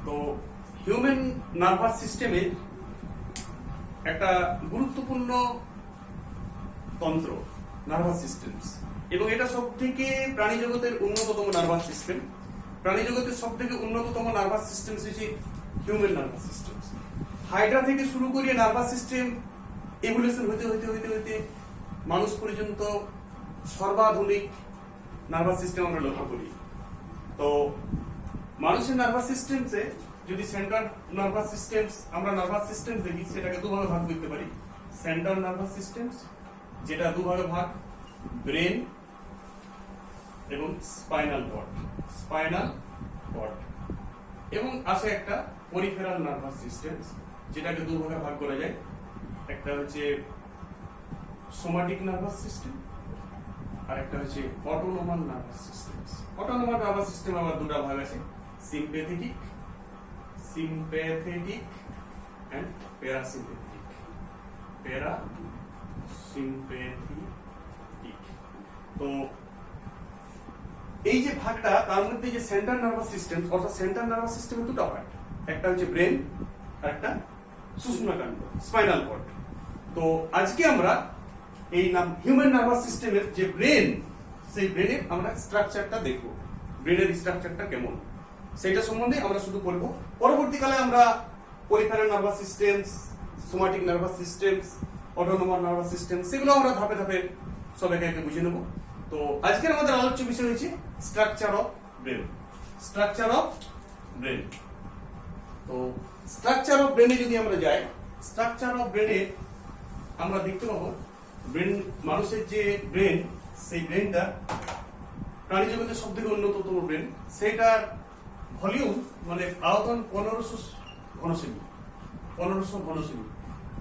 তো human nervous সিস্টেমের একটা গুরুত্বপূর্ণ তন্ত্র নার্ভাস সিস্টেমস, এবং এটা সব থেকে প্রাণী জগতের উন্নততম নার্ভাস সিস্টেম। প্রাণী জগতের সব থেকে উন্নততম নার্ভাস সিস্টেম হচ্ছে হিউম্যান নার্ভাস সিস্টেম। হাইড্রা থেকে শুরু করে নার্ভাস সিস্টেম এভলিউশন হইতে হইতে হইতে হইতে মানুষ পর্যন্ত সর্বাধুনিক নার্ভাস সিস্টেম আমরা লক্ষ্য করি। তো মানুষের নার্ভাস সিস্টেমসে যদি সেন্ট্রাল নার্ভাস সিস্টেমস আমরা নার্ভাস সিস্টেম দেখি, সেটাকে দুভাগে ভাগ করতে পারি। সেন্ট্রাল নার্ভাস সিস্টেমস, যেটা দুভাগে ভাগ, ব্রেন এবং স্পাইনাল কর্ড। স্পাইনাল কর্ড এবং আছে একটা পেরিফেরাল নার্ভাস সিস্টেমস, যেটাকে দুভাগে ভাগ করা যায়। একটা হচ্ছে সোমাটিক নার্ভাস সিস্টেম আর একটা হচ্ছে autonomous nervous system. Autonomous nervous system আবার দুটো ভাগ আছে, সিম্প্যাথেটিক এন্ড প্যারাসিম্প্যাথেটিক। তো এই যে ভাগটা, তার মধ্যে যে সেন্ট্রাল নার্ভাস সিস্টেম, অর্থাৎ সেন্ট্রাল নার্ভাস সিস্টেমের দুটো পার্ট, একটা হচ্ছে ব্রেন আর একটা সুষুম্নাকাণ্ড, স্পাইনাল কর্ড। তো আজকে আমরা এই হিউম্যান নার্ভাস সিস্টেমের যে ব্রেন, সেই ব্রেনের আমরা স্ট্রাকচারটা দেখব। ব্রেনের স্ট্রাকচারটা কেমন সেটা সম্বন্ধে আমরা শুধু বলবো। পরবর্তীকালে আমরা peripheral nervous systems, somatic nervous systems, autonomous nervous system, সেগুলো আমরা ধাপে ধাপে সব একে একে বুঝে নেব। তো আজকের আমাদের আলোচ্য বিষয় হচ্ছে structure of brain. Structure of brain. তো স্ট্রাকচার অফ ব্রেনে যদি আমরা যাই, স্ট্রাকচার অফ ব্রেনে আমরা দেখতে পাবো ব্রেন, মানুষের যে ব্রেন, সেই ব্রেনটা প্রাণী জগতের সব থেকে উন্নততম ব্রেন। সেটার ভলিউম মানে আয়তন 1500 ঘনসেমি। 1500 ঘনসেমি।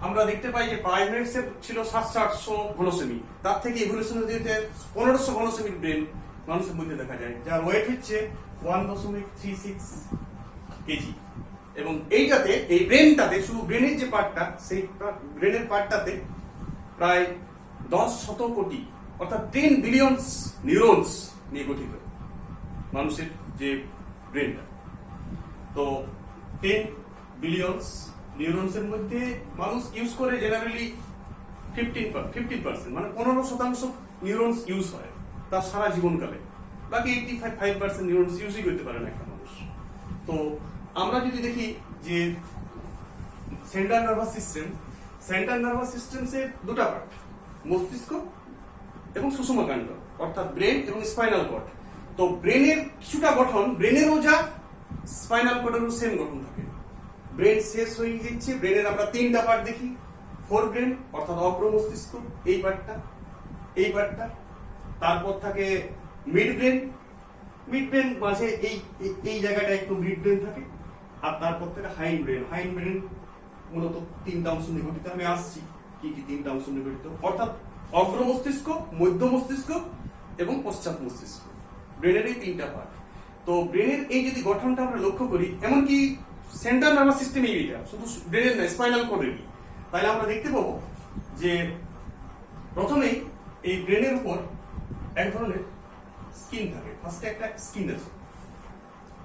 আমরা দেখতে পাই যে প্রাইমেটস এর ছিল 700-800 ঘনসেমি, তার থেকে ইভলিউশন হতে 1500 ঘনসেমির ব্রেন মানুষের মধ্যে দেখা যায়, যার ওয়েট হচ্ছে 1.36 কেজি। এবং এইটাতে, এই ব্রেনটাতে, শুধু ব্রেনের যে পার্টটা, সেই ব্রেনের পার্টটাতে প্রায় 10 কোটি অর্থাৎ 10 বিলিয়ন নিউরনস নিয়ে গঠিত মানুষের যে ব্রেনটা। তো 10 বিলিয়ন নিউরনসের মধ্যে মানুষ ইউজ করে জেনারেলি 15%, মানে 15% নিউরনস ইউজ হয় তার সারা জীবনকালে। বাকি 85% নিউরনস ইউজই করতে পারে না একটা মানুষ। তো আমরা যদি দেখি যে central nervous system, central nervous সিস্টেমসের দুটো পার্ট, মস্তিষ্ক এবং সুষুম্নাকাণ্ড, অর্থাৎ ব্রেন এবং স্পাইনাল কর্ড। তো ব্রেনের কিছুটা গঠন, ব্রেনেরও যা স্পাইনাল কর্ডেরও সেম গঠন থাকে। ব্রেন শেষ হয়ে যাচ্ছে, ব্রেনের আমরা তিনটা পার্ট দেখি। ফোর ব্রেন অর্থাৎ অগ্র মস্তিষ্ক, এই পার্টটা, এই পার্টটা। তারপর থাকে মিড ব্রেন, মিড ব্রেন মাঝে এই জায়গাটা একটু মিড ব্রেন থাকে। আর তারপর থেকে হাইন্ড ব্রেন। হাইন্ড ব্রেন মূলত তিনটা অংশ নিয়ে গঠিত। আমি আসছি কি কি তিনটা অংশ নিয়ে গঠিত, অর্থাৎ অগ্র মস্তিষ্ক, মধ্য মস্তিষ্ক এবং পশ্চাৎ মস্তিষ্ক। ব্রেনের এই তিনটা পার্ট। তো ব্রেনের এই যদি গঠনটা আমরা লক্ষ্য করি, এমনকি সেন্ট্রাল নার্ভাস সিস্টেম এইটা শুধু ব্রেনের না, স্পাইনাল কর্ডেরই, তাহলে আমরা দেখতে পাবো যে প্রথমেই এই ব্রেনের উপর এক ধরনের স্কিন থাকে। ফার্স্টে একটা স্কিন আছে,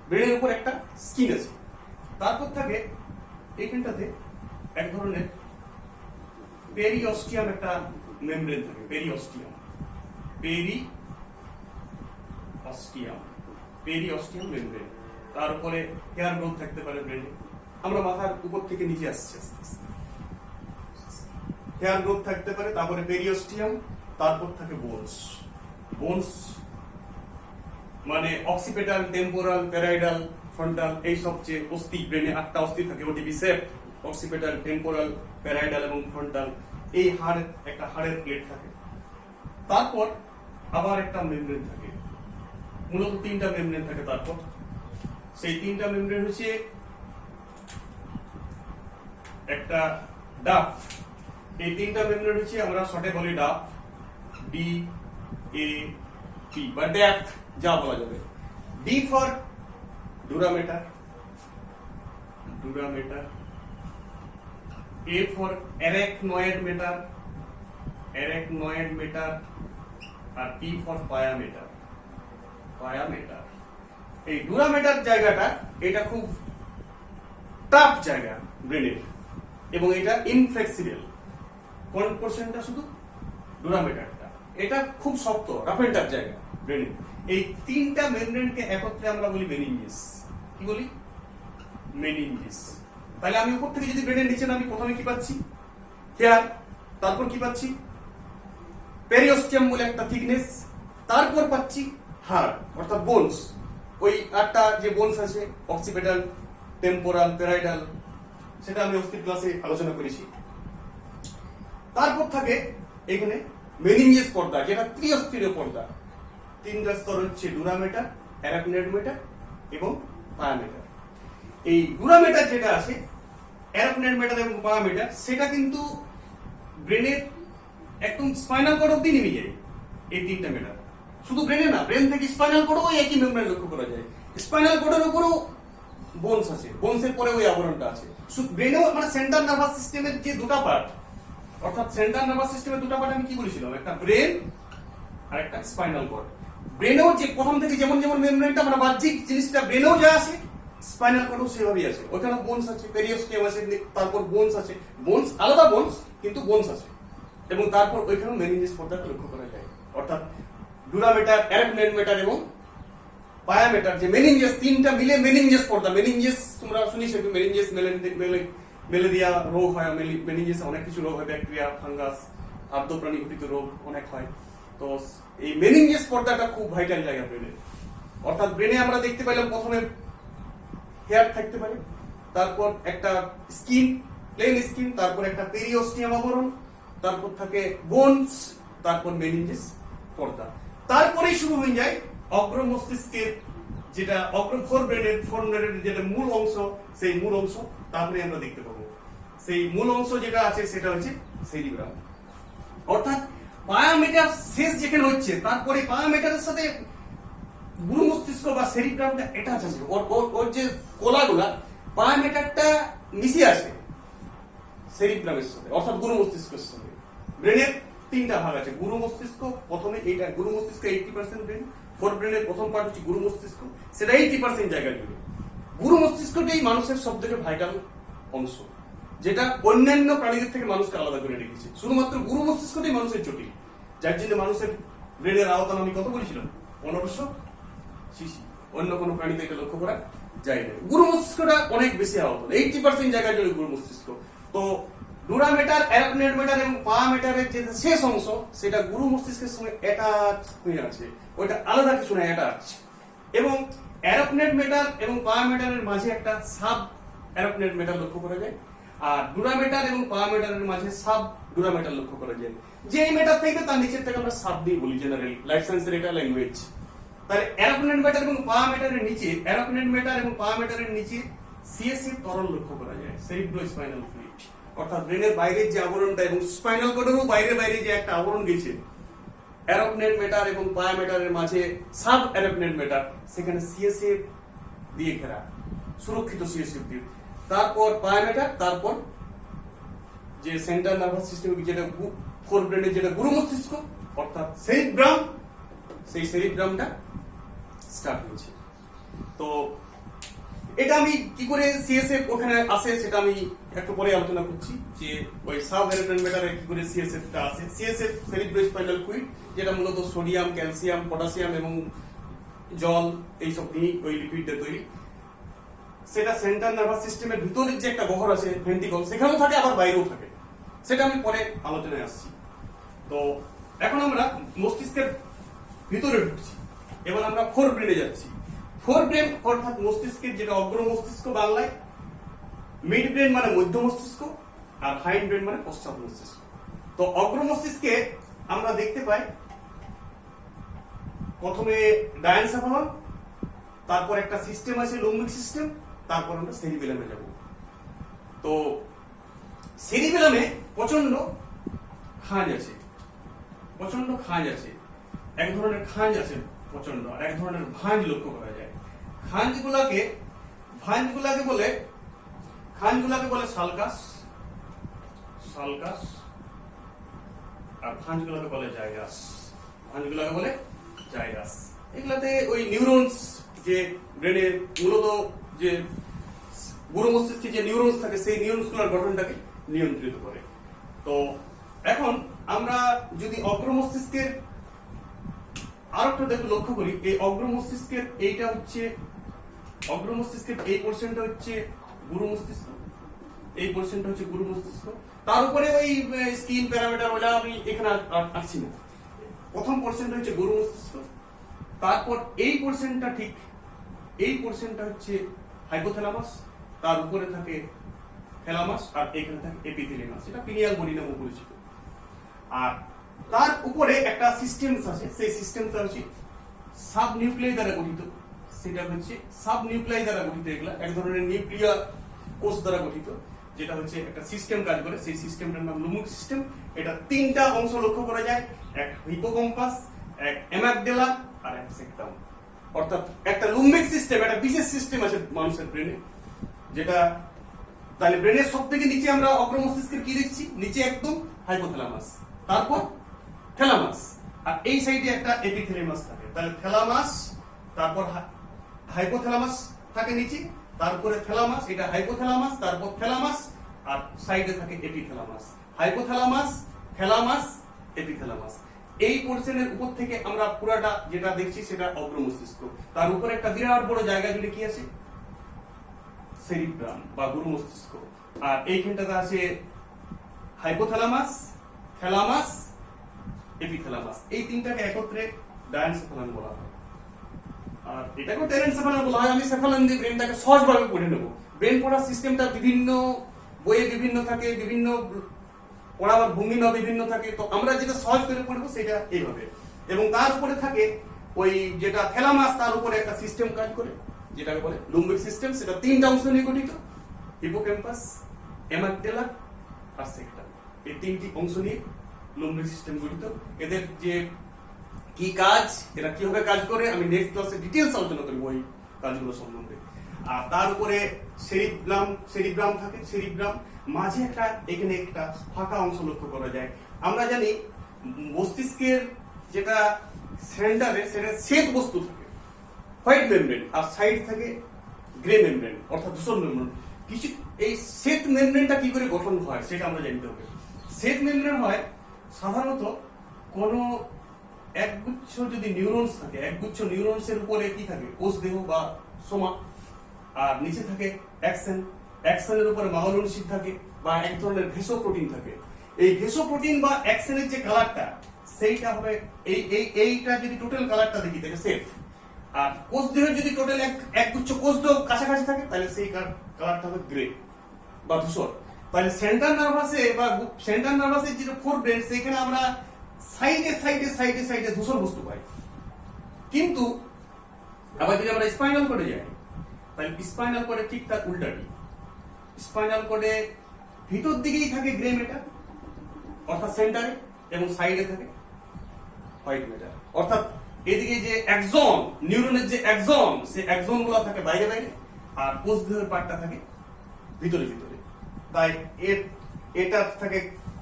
ব্রেনের উপর একটা স্কিন আছে। তারপর থাকে এইখানটাতে এক ধরনের পেরিঅস্টিয়াম, একটা মেমব্রেন থাকে, পেরিঅস্টিয়াম। Periosteum membrane. তার উপরে হেয়ার গ্রোথ থাকতে পারে ব্রেনে। আমরা মাথার উপর থেকে নিচে আসছি আস্তে আস্তে। হেয়ার গ্রোথ থাকতে পারে, তারপরে পেরিঅস্টিয়াম, তারপর থাকে বোনস। বোনস মানে অক্সিপিটাল, টেম্পোরাল, প্যারাইডাল, ফ্রন্টাল, এই সব যে অস্থি, ব্রেনে 8টা অস্থি থাকে, ওটিপি সেপ, অক্সিপিটাল, টেম্পোরাল, প্যারাইডাল এবং ফ্রন্টাল। এই একটা হাড়ের প্লেট থাকে। তারপর আবার একটা মেমব্রেন থাকে, মূলত তিনটা মেমব্রেন থাকে। তারপর সেই তিনটা মেমব্রেন হচ্ছে একটা ডাক। এই তিনটা মেমব্রেন হচ্ছে আমরা শর্টে বলি ডাক, DAP বা ড্যাপ যা বলা যাবে। D for dura mater, A for arachnoid mater, আর P ফর পায়ামেটার। এই ডুরামেটার জায়গাটা, এটা খুব টাফ জায়গা ব্রেনের, এবং এটা ইনফ্লেক্সিবল। কোন পোর্শনটা? শুধু ডুরামেটারটা। এটা খুব শক্ত, রাফ এন্ড টাফ জায়গা ব্রেনের। এই তিনটা মেমব্রেনকে একত্রে আমরা বলি মেনিনজিস। কি বলি? মেনিনজিস। তাহলে আমি উপর থেকে যদি ব্রেনের নিচে নামি, প্রথমে কি পাচ্ছি? হেয়ার। তারপর কি পাচ্ছি? পেরিওস্টিয়াম বলে একটা থিকনেস। তারপর পাচ্ছি হাড় অর্থাৎ বোনস। ওই আটটা যে বোনস আছে, অক্সিপিটাল, টেম্পোরাল, প্যারাইটাল, সেটা আমি অস্থির ক্লাসে আলোচনা করেছি। তারপর থাকে এখানে মেনিনজিয়াস পর্দা, যেটা ত্রিস্তরীয় পর্দা। তিনটা স্তর হচ্ছে ডুরামেটার, অ্যারাকনয়েড মেটার এবং পায়ামেটার। এই ডুরামেটার যেটা আছে, অ্যারাকনয়েড মেটার এবং পায়ামেটার, সেটা কিন্তু ব্রেনের একদম স্পাইনাল কর্ড অব্দি নেমে যায়। এই তিনটা মেটার শুধু ব্রেনে না, ব্রেন থেকে স্পাইনাল কর্ডও একই মেমব্রেন লক্ষ্য করা যায়। স্পাইনাল কর্ডের উপরেও বোনস আছে, বোনসের পরে ওই আবরণটা আছে। ব্রেনেও মানে সেন্ট্রাল নার্ভাস সিস্টেমের যে দুটো পার্ট, অর্থাৎ সেন্ট্রাল নার্ভাস সিস্টেমের দুটো পার্ট আমি কি বলেছিলাম? একটা ব্রেন আর একটা স্পাইনাল কর্ড। ব্রেনেও যে প্রথম থেকে যেমন যেমন মেমব্রেনটা মানে বাহ্যিক জিনিসটা ব্রেনেও যা আছে, স্পাইনাল কর্ডও সেভাবেই আছে। ওখানে বোনস আছে, পেরিওস্টিয়াম আছে, তারপর বোনস আছে। বোনস আলাদা বোনস, কিন্তু বোনস আছে। এবং তারপর ওইখানেও মেনিনজিয়াস পর্দাটা লক্ষ্য করা যায়। অর্থাৎ ডুরামেটার, অ্যারাকনয়েড মেটার এবং পায়ামেটার যে মেনিনজিয়াস, তিনটা মিলে মেনিনজিয়াস পর্দা। মেনিনজিয়াস তোমরা শুনেছো, মেনিনজিয়াস ম্যালেরিয়া রোগ হয়, মেনিনজিয়াস অনেক কিছু রোগ হয়, ব্যাকটেরিয়া, ফাঙ্গাস, আর্দ্রপ্রাণী ঘটিত রোগ অনেক হয়। তো এই মেনিনজিয়াস পর্দাটা খুব ভাইটাল জায়গা ব্রেনে। অর্থাৎ ব্রেনে আমরা দেখতে পাইলাম প্রথমে হেয়ার থাকতে পারে, তারপর একটা স্কিন, প্লেন স্কিন, তারপর একটা পেরিওস্টিয়াম আবরণ, তারপর থাকে বোনস, তারপর মেনিনজিয়াস পর্দা। তারপরেই শুরু হয়ে যায় অগ্র মস্তিষ্কের যেটা ফোর ব্রেনের যেটা মূল অংশ, সেই মূল অংশ তারপরে আমরা দেখতে পাবো। সেই মূল অংশ যেটা আছে সেটা হচ্ছে সেরিব্রাম। অর্থাৎ পায়ামেটার শেষ যেখানে হচ্ছে, তারপরে পায়ামেটারের সাথে গুরু মস্তিষ্ক বা সেরিব্রামটা অ্যাটাচ আছে। ওর যে কোলাগুলা, পায়ামেটারটা মিশে আছে সেরিব্রামের সাথে, অর্থাৎ গুরু মস্তিষ্কের সাথে। ব্রেনের তিনটা ভাগ আছে। গুরু মস্তিষ্ক প্রথমে, এইটা গুরু মস্তিষ্ক 80% ব্রেন। ফোর ব্রেনের প্রথম পার্ট হচ্ছে গুরু মস্তিষ্ক, সেটা 80% জায়গা জুড়ে। গুরু মস্তিষ্কটাই মানুষের সব থেকে ভাইটাল অংশ, যেটা অন্যান্য প্রাণীদের থেকে মানুষকে আলাদা করে রেখেছে। শুধুমাত্র গুরু মস্তিষ্কটাই মানুষের জটিল, যার জন্য মানুষের ব্রেনের আওতান আমি কত বলেছিলাম? 1500 সিসি। অন্য কোনো প্রাণীতে এটা লক্ষ্য করা যায় না। গুরু মস্তিষ্কটা অনেক বেশি আহত, 80% জায়গা জুড়ে গুরু মস্তিষ্ক। তো ডুরামেটার, অ্যারাকনয়েড মেটার এবং পায়ামেটারের যে শেষ অংশ, সেটা গুরু মস্তিষ্কের সঙ্গে অ্যাটাচ হয়ে আছে, ওইটা আলাদা কিছু না, অ্যাটাচ। এবং অ্যারাকনয়েড মেটার এবং পায়ামেটারের মাঝে একটা সাব অ্যারাকনয়েড মেটার লক্ষ্য করা যায়, আর ডুরামেটার এবং পায়ামেটারের মাঝে সাব ডুরামেটার লক্ষ্য করা যায়। যে মেটার থেকে তার নিচের থেকে আমরা সাব দিয়ে বলি জেনারেলি, লাইফ সায়েন্সের এটা ল্যাঙ্গুয়েজ। তাহলে অ্যারাকনয়েড মেটার এবং পায়ামেটারের নিচে, অ্যারাকনয়েড মেটার এবং পায়ামেটারের নিচে সিএসএফ তরল লক্ষ্য করা যায়, সেরিব্রোস্পাইনাল ফ্লুইড। অর্থাৎ ব্রেনের বাইরের যে আবরণটা এবং স্পাইনাল কর্ডেরও বাইরে বাইরে যে একটা আবরণ গেছে, অ্যারাকনয়েড মেটার এবং পায়ামেটারের মাঝে সাব অ্যারাকনয়েড মেটার, সেখানে সিএসএফ দিয়ে ঘেরা, সুরক্ষিত সিএসএফ দিয়ে। তারপর পায়ামেটার, তারপর যে সেন্ট্রাল নার্ভাস সিস্টেম, যেটা ফোর ব্রেনের যেটা গুরু মস্তিষ্ক অর্থাৎ সেরিব্রাম, সেই সেরিব্রামটা স্টার্ট হয়েছে। তো এটা আমি কি করে সিএসএফ ওখানে আসে সেটা আমি একটু পরে আলোচনা করছি, যে ওই সাব অ্যারাকনয়েড মেটারে কি করে সিএসএফ টা আসে। সিএসএফ সেরিব্রোস্পাইনাল ফ্লুইড, যেটা মূলত সোডিয়াম, ক্যালসিয়াম, পটাশিয়াম এবং জল এইসব নিয়ে ওই লিকুইডটা তৈরি। সেটা সেন্ট্রাল নার্ভাস সিস্টেমের ভিতরের যে একটা গহ্বর আছে, ভেন্ট্রিকল, সেখানেও থাকে, আবার বাইরেও থাকে। সেটা আমি পরে আলোচনায় আসছি। তো এখন আমরা মস্তিষ্কের ভিতরে ঢুকছি, এবার আমরা ফোর ব্রেনে যাচ্ছি। ফোর ব্রেন অর্থাৎ মস্তিষ্কের যেটা অগ্র মস্তিষ্ক বাংলায়, মিড ব্রেন মানে মধ্য মস্তিষ্ক, আর হাইন্ড ব্রেন মানে পশ্চাৎ মস্তিষ্ক। তো অগ্র মস্তিষ্কে আমরা দেখতে পাই প্রথমে ডায়ানসেফালন, তারপর একটা সিস্টেম আছে লিম্বিক সিস্টেম, তারপর আমরা সেরিবেলামে যাব। তো সেরিবেলামে প্রচন্ড খাঁজ আছে, প্রচন্ড খাঁজ আছে। এক ধরনের খাঁজ আছে প্রচন্ড, আর এক ধরনের ভাঁজ লক্ষ্য করা যায়। খাঁজগুলাকে বলে সালকাস, আর ভাঁজগুলাকে বলে জাইরাস। এগুলাতে ওই নিউরনস, যে ব্রেনের মূলত যে গুরু মস্তিষ্কে যে নিউরনস থাকে সেই নিউরনসগুলোর গঠনটাকে নিয়ন্ত্রিত করে। তো এখন আমরা যদি অগ্র মস্তিষ্কের আরেকটা দেখে লক্ষ্য করি, এই অগ্র মস্তিষ্কের এইটা হচ্ছে অগ্র মস্তিষ্কের এই পোর্শনটা হচ্ছে গুরু মস্তিষ্ক, এই পোর্শনটা হচ্ছে গুরু মস্তিষ্ক। তার উপরে ওই স্কিন প্যারামিটার ওটা আমি এখানে আসছি না। প্রথম পোর্শনটা হচ্ছে গুরু মস্তিষ্ক, তারপর এই পোর্শনটা ঠিক এই পোর্শনটা হচ্ছে হাইপোথ্যালামাস, তার উপরে থাকে থ্যালামাস, আর এখানে থাকে এপিথেলিয়ামাস, এটা পিনিয়াল বডি নামে পরিচিত। আর তার উপরে একটা সিস্টেমস আছে, সেই সিস্টেমটা হচ্ছে সাব নিউক্লিয়াই দ্বারা গঠিত। সেটা হচ্ছে সাব নিউক্লিয়াই দ্বারা গঠিত, এগুলা এক ধরনের নিউক্লিয়ার কোষ দ্বারা গঠিত, যেটা হচ্ছে একটা সিস্টেম কাজ করে। সেই সিস্টেমটার নাম লুমিক সিস্টেম। এটা তিনটা অংশ লক্ষ্য করা যায়, এক হিপোক্যাম্পাস, এক অ্যামাগডালা, আর এক সেক্টাম। অর্থাৎ একটা লুমিক সিস্টেম, একটা বিশেষ সিস্টেম আছে মানুষের ব্রেনে, যেটা তাহলে ব্রেনের সব থেকে নিচে আমরা অগ্র মস্তিষ্কের কি দেখছি, নিচে একদম হাইপোথ্যালামাস, তারপর থ্যালামাস, আর এই সাইডে একটা এপিথেলিয়ামাস থাকে। তাহলে থ্যালামাস, তারপর হাইপোথ্যালামাস থাকে নিচে, তারপরে থ্যালামাস, এটা হাইপোথ্যালামাস, তারপর থ্যালামাস, আর সাইডে থাকে এপিথ্যালামাস। হাইপোথ্যালামাস, থ্যালামাস, এপিথ্যালামাস, এই পোর্শনের উপর থেকে আমরা পুরাটা যেটা দেখছি সেটা অগ্র মস্তিষ্ক। তার উপরে একটা বিরাট বড় জায়গা জুড়ে কি আছে, সেরিব্রাম বা গুরু মস্তিষ্ক। আর এইখানটাতে আছে হাইপোথ্যালামাস, থ্যালামাস, এপিথ্যালামাস। এই তিনটাকে একত্রে ডায়ানসেফালান বলা হয়। আর এটাকে টেরেনসেফালান বলা হয়। আমি সেফালান দিয়ে ব্রেনটাকে সহজভাবে পড়ে নেব। ব্রেন পড়ার সিস্টেমটা বিভিন্ন বইয়ে বিভিন্ন থাকে, বিভিন্ন পড়াবার ভঙ্গিমা বিভিন্ন থাকে। তো আমরা যেটা সহজ করে পড়বো সেটা এইভাবে। এবং তার উপরে থাকে ওই যেটা থ্যালামাস, তার উপরে একটা সিস্টেম কাজ করে যেটাকে বলে লুম্বিক সিস্টেম। সেটা তিনটা অংশ নিয়ে গঠিত, হিপোক্যাম্পাস, অ্যামাগডালা আর সেক্টাম। এই তিনটি অংশ নিয়ে লুম্বিক সিস্টেম গঠিত। এদের যে কি কাজ, এরা কিভাবে কাজ করে, আমি নেক্সট ক্লাসে ডিটেইলস আলোচনা করব ওই কাজগুলো সম্বন্ধে। আর তার উপরে সেরিব্রাম থাকে। সেরিব্রাম মাঝে একটা এখানে একটা ফাঁকা অংশ লক্ষ্য করা যায়। আমরা জানি মস্তিষ্কের যেটা সেন্টারে সেটা শ্বেত বস্তু থাকে, হোয়াইট মেমব্রেন, আর সাইড থাকে গ্রে মেমব্রেন অর্থাৎ ধূসর মেমব্রেন। কিছু এই শ্বেত মেমব্রেনটা কি করে গঠন হয় সেটা আমরা জানতে হবে। শ্বেত মেমব্রেন হয় সাধারণত কোনো একগুচ্ছ যদি নিউরনস থাকে, একগুচ্ছ নিউরনসের উপরে কি থাকে, কোষ দেহ বা সোমা, আর নিচে থাকে অ্যাকশন, অ্যাকশনের উপরে মায়োলিন শিট থাকে বা এক ধরনের ভেসোপ্রোটিন থাকে। এই ভেসোপ্রোটিন বা অ্যাকশনের যে কালারটা সেইটা হবে এইটা যদি টোটাল কালারটা দেখি থাকে শ্বেত। আর কোষ দেহের যদি টোটাল একগুচ্ছ কোষ দেহ কাছাকাছি থাকে তাহলে সেই কালারটা হবে গ্রে বা ধূসর। তাহলে সেন্ট্রাল নার্ভাসের যেটা ফোর ব্রেন, সেখানে আমরা সাইডে ধূসর বস্তু পাই। কিন্তু আবার যদি আমরা স্পাইনাল কোডে যাই, তাহলে স্পাইনাল কোডে ঠিক তার উল্টাটি। স্পাইনাল কোডে ভিতর দিকেই থাকে গ্রে ম্যাটার অর্থাৎ সেন্টারে, এবং সাইডে থাকে হোয়াইট ম্যাটার অর্থাৎ এদিকে যে অ্যাক্সন, নিউরনের যে অ্যাক্সন, সেই অ্যাক্সন গুলো থাকে বাইরে বাইরে, আর কোষ দেহের পার্টটা থাকে ভিতরে ভিতরে। তাই এটা থাকে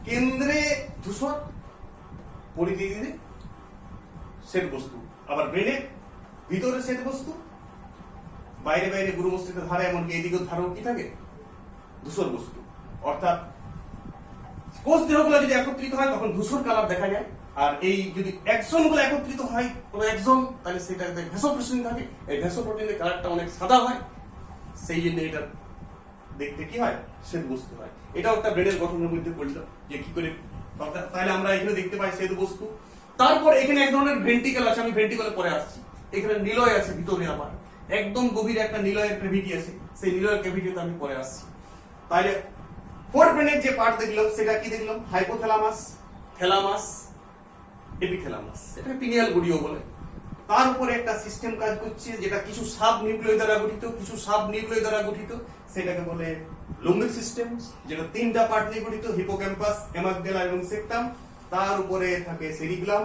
কেন্দ্রে ধূসর, পরিধিতে শ্বেত বস্তু, আবার ব্রেনে ভিতরে শ্বেত বস্তু, বাইরে বাইরে গুরু মস্তিষ্কের ধারে, এমনকি এদিকেও ধারেও কি থাকে, ধূসর বস্তু। অর্থাৎ কোষ দেহগুলো যদি একত্রিত হয় তখন ধূসর কালার দেখা যায়। আর এই যদি অ্যাক্সন গুলো একত্রিত হয় কোনো অ্যাক্সন, তাহলে সেটাতে ভেসোপ্রোটিন থাকে। এই ভেসোপ্রোটিনের কালারটা অনেক সাদা হয়, সেই জন্য এটা দেখতে কি হয়, শ্বেত বস্তু হয়। এটাও একটা ব্রেনের গঠনের মধ্যে পড়ল যে কি করে। তাহলে আমরা এখানে দেখতে পাই শ্বেত বস্তু। তারপর এখানে এক ধরনের ভেন্ট্রিকল আছে, আমি ভেন্ট্রিকলে পরে আসছি। এখানে নিলয় আছে ভিতরে, আবার একদম গভীর একটা নিলয়ের ক্যাভিটি আছে, সেই নিলয়ের ক্যাভিটিতে আমি পরে আসছি। তাহলে ফোর ব্রেনের যে পার্ট দেখলাম সেটা কি দেখলাম, হাইপোথ্যালামাস, থ্যালামাস, এপিথ্যালামাস, এটাকে পিনিয়াল বডিও বলে। তার উপরে একটা সিস্টেম কাজ করছে যেটা কিছু সাব নিউক্লিয় দ্বারা গঠিত, সেটাকে বলে লুম্বিক সিস্টেম, যেটা তিনটা পার্ট নিয়ে গঠিত, হিপোক্যাম্পাস, অ্যামাগডালা এবং সেক্টাম। তার উপরে থাকে সেরিব্রাম,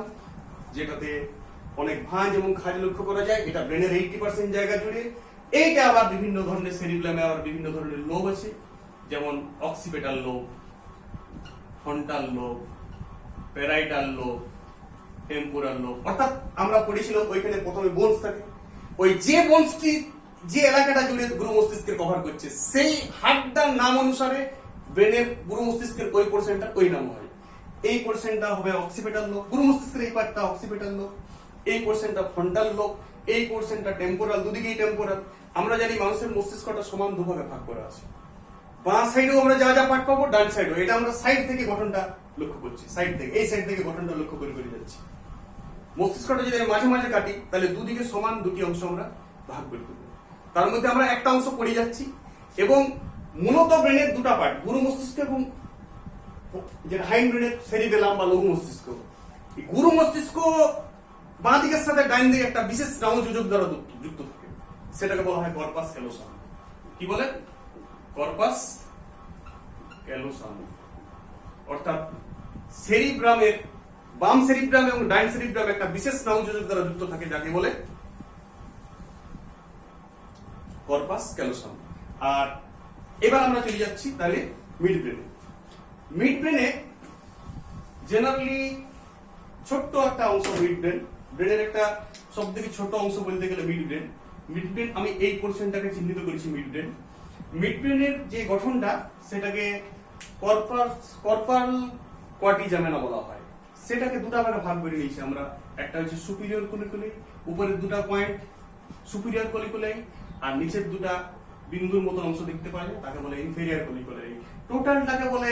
যেটাতে অনেক ভাঁজ এবং খাঁজ লক্ষ্য করা যায়। এটা ব্রেনের 80% জায়গা জুড়ে। এইটা আবার বিভিন্ন ধরনের সেরিব্রামে আবার বিভিন্ন ধরনের লোব আছে, যেমন occipital lobe, frontal lobe, parietal lobe, temporal lobe. অর্থাৎ আমরা পড়েছিলাম ওইখানে প্রথমে বোনস থাকে, ওই যে বোনসটি যে এলাকাটা জুড়ে গুরু মস্তিষ্কের কভার করছে সেই হাড্ডার নাম অনুসারে ব্রেনের গুরু মস্তিষ্কের ওই পোর্শনটা ওই নাম হয়। এই পোর্শনটা হবে অক্সিপিটাল লোব, গুরু মস্তিষ্কের এই পার্টটা অক্সিপিটাল লোব, এই পোর্শনটা ফ্রন্টাল লোব, এই পোর্শনটা টেম্পোরাল, দুদিকেই টেম্পোরাল। আমরা জানি মানুষের মস্তিষ্কটা সমান দুভাগে ভাগ করা আছে, বাঁ সাইডেও আমরা যা যা পার্ট পাবো, ডান সাইডেও। এটা আমরা সাইড থেকে গঠনটা লক্ষ্য করছি, সাইড থেকে এই সাইড থেকে গঠনটা লক্ষ্য করে করে যাচ্ছি। মস্তিষ্কটা যদি আমি মাঝে মাঝে কাটি তাহলে দুদিকে সমান দুটি অংশ আমরা ভাগ করে দেবো, তার মধ্যে আমরা একটা অংশ পড়ে যাচ্ছি। এবং মূলত ব্রেনের দুটা পার্ট, গুরু মস্তিষ্ক এবং যেটা হাইন্ড ব্রেনের সেরিবেলাম বা লঘু মস্তিষ্ক। গুরু মস্তিষ্ক বাঁ দিকের সাথে ডাইন দিকে একটা বিশেষ সংযোজক দ্বারা যুক্ত থাকে, সেটাকে বলা হয় কর্পাস ক্যালোসাম। কি বলে? Corpus callosum. অর্থাৎ সেরিব্রামের বাম সেরিব্রাম এবং ডাইন সেরিব্রাম একটা বিশেষ সংযোজক দ্বারা যুক্ত থাকে, যাকে বলে কর্পাস ক্যালোসাম। আর এবার আমরা চলে যাচ্ছি তাহলে মিড ব্রেনে। মিড ব্রেনে জেনারেলি ছোট্ট একটা অংশ মিড ব্রেন, ব্রেনের একটা সবথেকে ছোট অংশ বলতে গেলে মিড ব্রেন। মিড ব্রেন আমি এই পোর্শনটাকে চিহ্নিত করেছি মিড ব্রেন। মিড ব্রেনের যে গঠনটা সেটাকে কর্পাল কোয়াটিজামেনা বলা হয়। সেটাকে দুটা ভাগে ভাগ করে নিয়েছি আমরা, একটা হচ্ছে সুপিরিয়র কলিকুলাই, উপরের দুটা পয়েন্ট সুপিরিয়র কলিকুলাই, আর নিচের দুটা বিন্দুর মতো অংশ দেখতে পাওয়া যায় তাকে বলে ইনফেরিয়র কলিকুলাই। টোটালটাকে বলে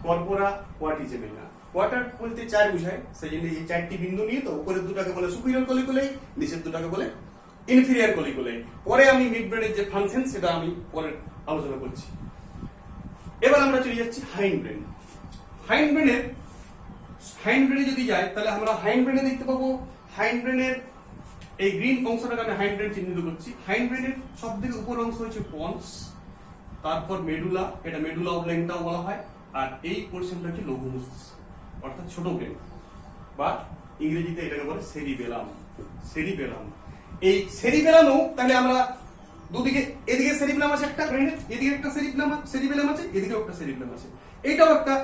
কর্পোরা কোয়াটিজামেনা। কোয়ার্টার বলতে চার বুঝায়, সেই জন্য এই চারটি বিন্দু নিয়ে তো উপরের দুটাকে বলে সুপিরিয়র কলিকুলাই, নিচের দুটাকে বলে ইনফেরিয়র কলিকুলাই। পরে আমি মিড ব্রেনের যে ফাংশন সেটা আমি পরে আলোচনা করছি। এবার আমরা চলে যাচ্ছি হাইন্ড ব্রেন। হাইন্ড ব্রেনে যদি যাই তাহলে আমরা হাইন্ড ব্রেনে দেখতে পাবো, হাইন্ড ব্রেনের এই গ্রিন অংশটাকে আমি হাইন্ড ব্রেন চিহ্নিত করছি। হাইন্ড ব্রেনের সবথেকে উপর অংশ হচ্ছে পন্স, তারপর মেডুলা, এটা মেডুলা অবল্যাঙ্গটাও বলা হয়, আর এই পোর্শনটা হচ্ছে লঘু মস্তিষ্ক অর্থাৎ ছোট ব্রেন, বা ইংরেজিতে এটাকে বলে সেরিবেলাম। সেরিবেলাম, এই সেরিবেলামও তাহলে আমরা দুদিকে, এদিকে সেরিবেলাম আছে একটা ব্রেনের, এদিকে একটা সেরিবেলাম আছে, এদিকেও একটা সেরিবেলাম আছে। এইটাও একটা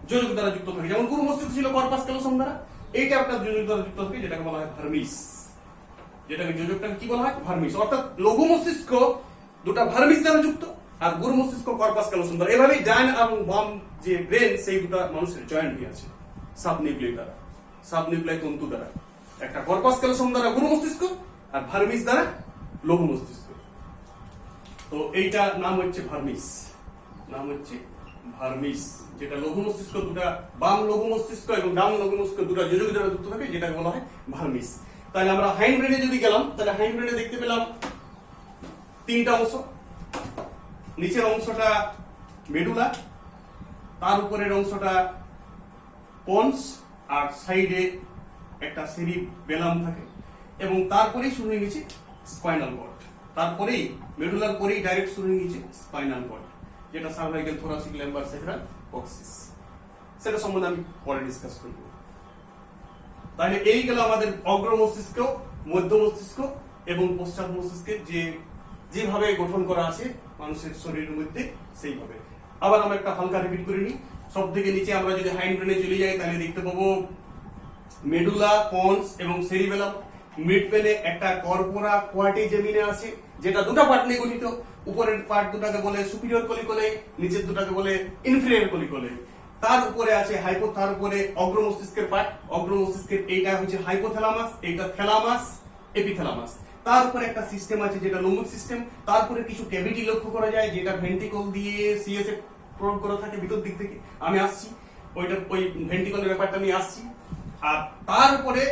যোজক দ্বারা যুক্ত থাকে, যেমন গুরু মস্তিষ্ক ছিল কর্পাস ক্যালোসাম দ্বারা, এইটা একটা যোজক দ্বারা যুক্ত থাকে যেটাকে বলা হয় ভার্মিস। যেটাকে যোজকটাকে কি বলা হয়? ভার্মিস। অর্থাৎ লঘু মস্তিষ্ক দুটা ভার্মিস দ্বারা যুক্ত, আর গুরু মস্তিষ্ক কর্পাস ক্যালোসাম দ্বারা। এভাবেই ডান এবং বাম যে ব্রেন সেই দুটা মানুষের জয়েন্ট হয়ে আছে সাবনিউক্লিয়াই দ্বারা, সাবনিউক্লিয়াই তন্তু দ্বারা। একটা কর্পাস ক্যালোসাম দ্বারা গুরু মস্তিষ্ক, আর ভার্মিস দ্বারা লঘু মস্তিষ্ক। তো এইটা নাম হচ্ছে ভার্মিস, নাম হচ্ছে ভার্মিস, যেটা লঘু মস্তিষ্ক দুটা, বাম লঘু মস্তিষ্ক এবং ডান লঘু মস্তিষ্ক দুটা যোজক দ্বারা যুক্ত থাকে, যেটাকে বলা হয় ভার্মিস। তাহলে আমরা হাইন্ড ব্রেনে যদি গেলাম তাহলে হাইন্ড ব্রেনে দেখতে পেলাম তিনটা অংশ। নিচের অংশটা মেডুলা, তার উপরের অংশটা পন্স, আর সাইডে একটা সেরিবেলাম থাকে, এবং তারপরেই শুরু হয়ে গেছে স্পাইনাল কর্ড। তারপরেই মেডুলার পরেই ডাইরেক্ট শুরু হয়ে গেছে স্পাইনাল কর্ড, যেটা সার্ভাইকাল, থোরাসিক, ল্যাম্বার, সেক্রাল, কক্সিস। সেটা সম্বন্ধে আমি পরে ডিসকাস করব। তাহলে এই গেল আমাদের অগ্র মস্তিষ্ক, মধ্য মস্তিষ্ক এবং পশ্চাৎ মস্তিষ্কের যেভাবে গঠন করা আছে মানুষের শরীরের মধ্যে সেইভাবে। আবার আমরা একটা হালকা রিপিট করে নিই। সব থেকে নিচে আমরা যদি হাইন্ড ব্রেনে চলে যাই তাহলে দেখতে পাবো মেডুলা, পন্স এবং সেরিবেলাম। মিড ব্রেনে একটা কর্পোরা কোয়াটিজামেনা আছে, যেটা দুটো পার্ট নিয়ে গঠিত। উপরের পার্ট দুটাকে বলে সুপিরিয়র কলিকুলাই, নিচের দুটাকে বলে ইনফেরিয়র কলিকুলাই। তার উপরে আছে তার উপরে অগ্র মস্তিষ্কের পার্ট। অগ্র মস্তিষ্কের এইটা হচ্ছে হাইপোথ্যালামাস, এইটা থ্যালামাস, এপিথ্যালামাস। তার উপরে একটা সিস্টেম আছে যেটা লোমিক সিস্টেম। তারপরে কিছু ক্যাভিটি লক্ষ্য করা যায়, যেটা ভেন্ট্রিকল দিয়ে সিএসএফ প্রয়োগ করা থাকে ভিতর দিক থেকে। আমি আসছি ওই ভেন্ট্রিকলের ব্যাপারটা নিয়ে আসছি। আর তার উপরে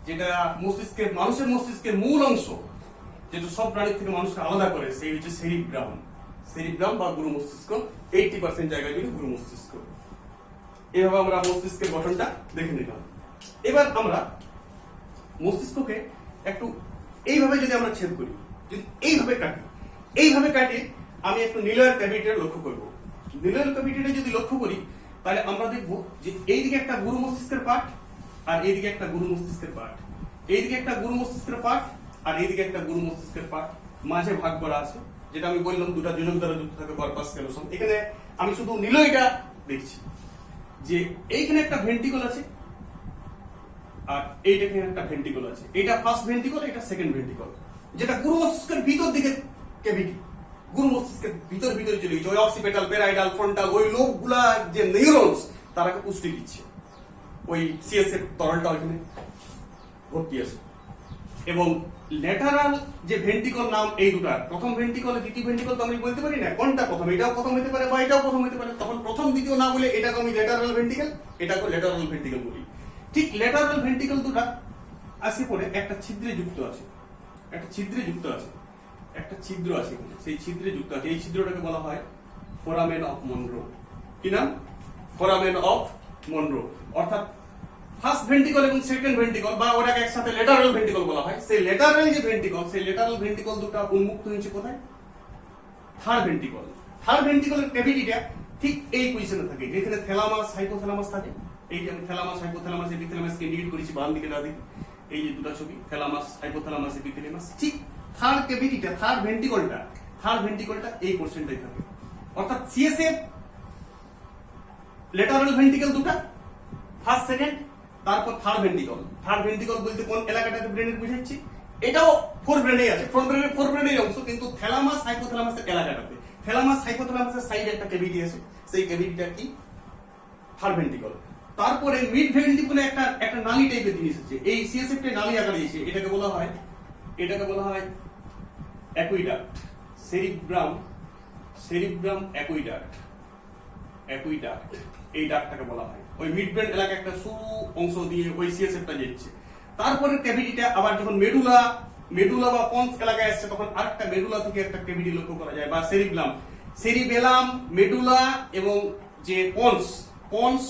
যেটা মস্তিষ্কের, মানুষের মস্তিষ্কের মূল অংশ, যেটা সব প্রাণীর থেকে মানুষকে আলাদা করে, সেই হচ্ছে সেরিব্রাম। সেরিব্রাম বা গুরু মস্তিষ্ক, 80% জায়গা জুড়ে গুরু মস্তিষ্ক। এভাবে আমরা মস্তিষ্কের গঠনটা দেখে নিলাম। এবার আমরা মস্তিষ্ককে একটু এইভাবে যদি আমরা ছেদ করি, যদি এইভাবে কাটি, আমি একটু নিলয়ের ক্যাভিটিটা লক্ষ্য করব। নিলয়ের ক্যাভিটিটা যদি লক্ষ্য করি তাহলে আমরা দেখব যে এইদিকে একটা গুরু মস্তিষ্কের পার্ট, আর এইদিকে একটা গুরু মস্তিষ্কের পার্ট, এইদিকে একটা গুরু মস্তিষ্কের পার্ট, আর এইদিকে একটা গুরু মস্তিষ্কের পার্ট, মাঝে ভাগ করা আছে, যেটা আমি বললাম দুটা যোজক দ্বারা যুক্ত থাকে, কর্পাস ক্যালোসাম। এখানে আমি শুধু নিলয়টা দেখছি যে এইখানে একটা ভেন্ট্রিকল আছে, আর এইটাকে একটা ভেন্ট্রিকল আছে। এটা ফার্স্ট ভেন্ট্রিকল, এটা সেকেন্ড ভেন্ট্রিকল, যেটা গুরু মস্তিষ্কের ভিতর দিকে ক্যাভিটি, গুরু মস্তিষ্কের ভিতরে চলে গেছে। ওই অক্সিপিটাল, প্যারাইডাল, ফ্রন্টাল, ওই লোকগুলা যে নিউরনস তারাকে পুষ্টি দিচ্ছে। ওই সিএসএফ তরলটা ওইখানে ভর্তি আছে। এবং ল্যাটারাল যে ভেন্ট্রিকল নাম এই দুটার, প্রথম ভেন্ট্রিকল দ্বিতীয় ভেন্ট্রিকল তো আমি বলতে পারি না কোনটা প্রথম, এটাও প্রথম হতে পারে বা এটাও প্রথম হতে পারে। তখন প্রথম দ্বিতীয় না বলে এটাকে আমি ল্যাটারাল ভেন্ট্রিকল, এটাকে ল্যাটারাল ভেন্ট্রিকল বলি। ঠিক ল্যাটারাল ভেন্ট্রিকল দুটা আসে পরে একটা ছিদ্রে যুক্ত আছে, একটা ছিদ্রে যুক্ত আছে, একটা ছিদ্র আছে এখানে, সেই ছিদ্রে যুক্ত আছে। এই ছিদ্রটাকে বলা হয় ফোরামেন অফ মনরো। কি নাম? Foramen of Munro. অর্থাৎ ফার্স্ট ভেন্ট্রিকল এবং সেকেন্ড ভেন্ট্রিকল বা ওটাকে একসাথে ল্যাটারাল ভেন্ট্রিকল বলা হয়। সেই ল্যাটারাল যে ভেন্ট্রিকল, সেই ল্যাটারাল ভেন্ট্রিকল দুটো উন্মুক্ত হয়েছে কোথায়? Third ventricle. থার্ড ভেন্ট্রিকলের ক্যাভিটিটা ঠিক এই পজিশনে থাকে, যেখানে থ্যালামাস হাইপোথ্যালামাস থাকে। এই যে আমি থ্যালামাস হাইপোথ্যালামাস এপিথ্যালামাসকে ইন্ডিকেট করেছি বাম দিকে ডান দিকে, এই যে দুটো ছবি, থ্যালামাস হাইপোথ্যালামাস এপিথ্যালামাস। ঠিক থার্ড ক্যাভিটিটা, থার্ড ভেন্ট্রিকলটা এই পোরশনটাই থাকে। অর্থাৎ সিএসএফ ল্যাটারাল ভেন্ট্রিকল দুটো, ফার্স্ট সেকেন্ড, তারপর থার্ড ভেন্ট্রিকল। থার্ড ভেন্ট্রিকল বলতে কোন এলাকাটাতে ব্রেনের বুঝাচ্ছি? এটাও ফোর ব্রেনেই আছে, ফোর ব্রেনের অংশ, কিন্তু থ্যালামাস হাইপোথ্যালামাসের এলাকাটাতে। থ্যালামাস হাইপোথ্যালামাসের সাইডে একটা ক্যাভিটি আছে, সেই ক্যাভিটিটা কি? Third ventricle. তারপরে মিড ভেন্ট্রিকলে একটা নালী টাইপের জিনিস আছে, এই সিএসএফটা নালী আকারে দিয়েছে, এটাকে বলা হয় অ্যাকুইডাক্ট, সেরিব্রাম অ্যাকুইডাক্ট। এই ডাক্টটাকে বলা হয়। ওই মিড ব্রেন এলাকা একটা সরু অংশ দিয়ে ওই সিএসএফটা যাচ্ছে। তারপরে ক্যাভিটিটা আবার যখন মেডুলা বা পন্স এলাকায় আসছে, তখন আরেকটা মেডুলা থেকে একটা ক্যাভিটি লক্ষ্য করা যায়, বা সেরিবেলাম, মেডুলা এবং যে পন্স,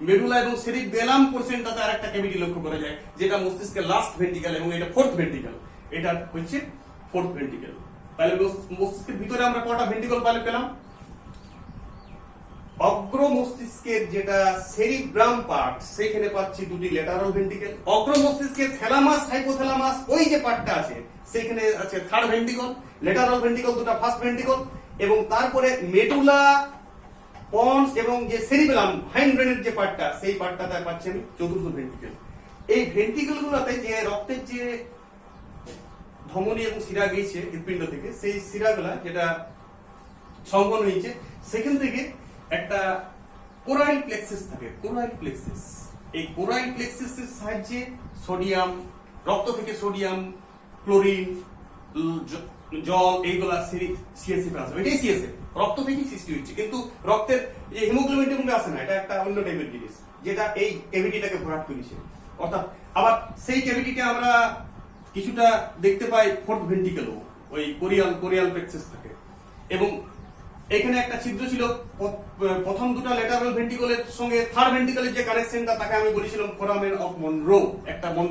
মেডুলা এবং সেরিবেলাম পোরশনটাতে আরেকটা ক্যাভিটি লক্ষ্য করা যায়, যেটা মস্তিষ্কের লাস্ট ভেন্ট্রিকল এবং এটা ফোর্থ ভেন্ট্রিকল। এটা হচ্ছে ফোর্থ ভেন্ট্রিকল। তাহলে মস্তিষ্কের ভিতরে আমরা কটা ভেন্ট্রিকল পেলাম? অগ্র মস্তিষ্কের যেটা সেরিব্রাম পার্ট, সেখানে পাচ্ছি দুটি ল্যাটারাল ভেন্ট্রিকল। অগ্র মস্তিষ্কের থ্যালামাস হাইপোথ্যালামাস ওই যে পার্টটা আছে, সেখানে আছে থার্ড ভেন্ট্রিকল। ল্যাটারাল ভেন্ট্রিকল দুটো ফার্স্ট ভেন্ট্রিকল। এবং তারপরে মেডুলা, পন্স এবং যে সেরিবেলাম হাইন্ড ব্রেনের যে পার্টটা, সেই পার্টটাতে পাচ্ছি আমি চতুর্থ ভেন্ট্রিকল। এই ভেন্ট্রিকল গুলোতে যে রক্তের যে ধমনী এবং শিরা গিয়েছে হৃৎপিণ্ড থেকে, সেই শিরাগুলা যেটা সংবহন হয়েছে, সেখান থেকে একটা কোরাইল প্লেক্সাস থাকে, কোরাইল প্লেক্সাস। এই কোরাইল প্লেক্সাসের সাহায্যে সোডিয়াম, রক্ত থেকে সোডিয়াম, ক্লোরিন, জল, এইগুলা সিএসএফ আসবে। এটাই সিএসএফ, রক্ত থেকেই সৃষ্টি হচ্ছে। কিন্তু রক্তের যে হিমোগ্লোবিনটা কিন্তু আসে না, এটা একটা অন্য টাইপের জিনিস, যেটা এই ক্যাভিটিটাকে ভরাট করেছে। অর্থাৎ আবার সেই ক্যাভিটিটা আমরা কিছুটা দেখতে পাই ফোর্থ ভেন্ট্রিকলও, ওই কোরিয়াল প্লেক্সাস থাকে। এবং এখানে একটা ছিদ্র ছিল, প্রথম দুটো ল্যাটারাল ভেন্ট্রিকলের সঙ্গে থার্ড ভেন্ট্রিকলের যে কানেকশনটা, তাকে আমি বলেছিলাম ফোরামেন অফ মনরো। একটা